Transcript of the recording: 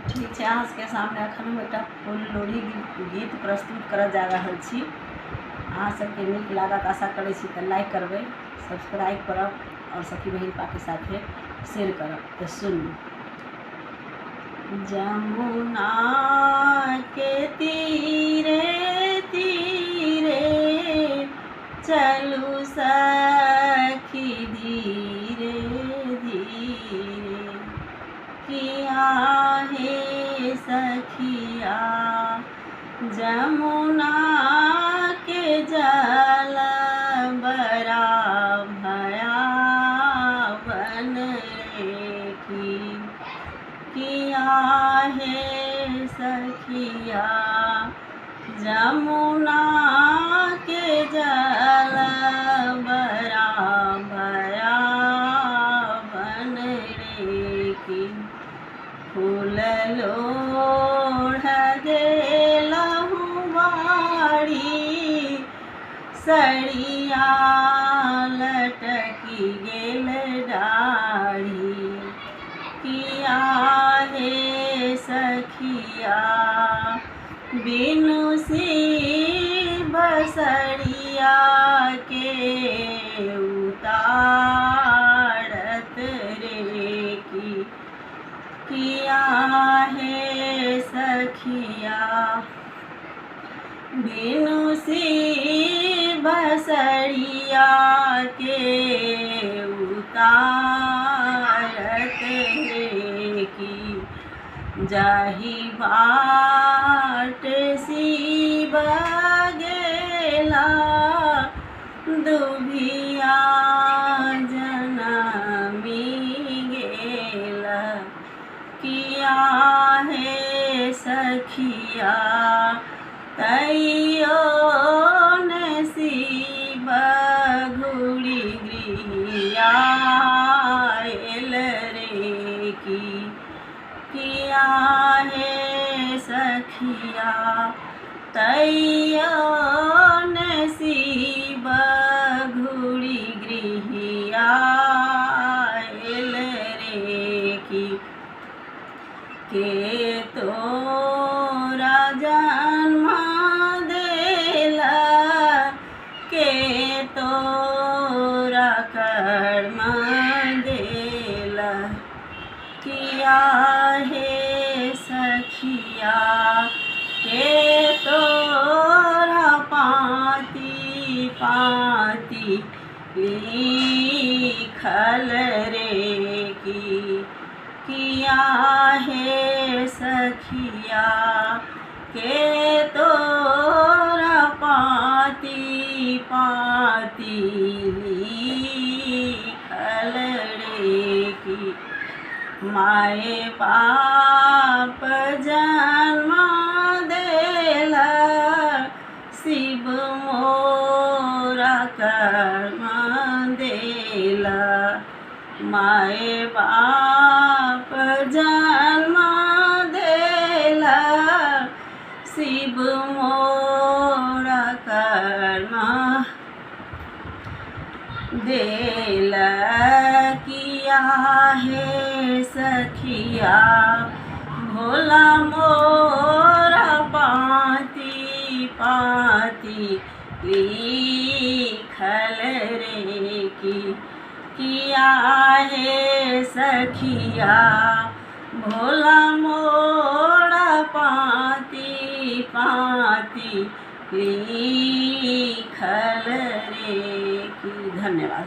ठीक है, अहाँ के सामने अखन हम एक फूल लोढ़ी गीत प्रस्तुत कर जा रहा छी। अहाँ सबके नीक लागत आशा करै छी, तो लाइक करबै, सब्सक्राइब करब और सखी बहिन के साथ शेयर करब। तो सुनू। जमुना के तीरे तीरे चलू सखी धीरे धीरे, किया हे सखिया जमुना के जल बड़ा भयावन रे की, किया हे सखिया जमुना के जल बड़ा भयावन रे की। फूल लोढ़ गेलहु बाड़ी सड़िया लटकी गेल डाढ़ी, किया हे सखिया बिनु सी बसड़िया के उतारत रे की, किया हे सखिया बिनु सी बसड़िया के उतारत रे की। जाही बाट सी बगेला दुभिया जनमी गेला, किया हे सखिया तैयो नसीब घुड़ी गृहिया एल रे की, किया हे सखिया तैयो नसीब घुड़ी गृहिया एल रे की। के तोरा जन्म देला के तोरा कर्म देला, किया हे सखिया के तोरा पाती पाती लिखल रे की, किया हे सखिया के तोरा पाती पाती लिखल रे की। माए बाप जन्म देला शिव मोरा कर्म देला, माए बाप जन्म देला शिव मोरा कर्म देला, किया हे सखिया भोला मोरा पाती पाती लिखल रे की, किया हे सखिया भोला मोरा पाती पाती लिखल रे की। धन्यवाद।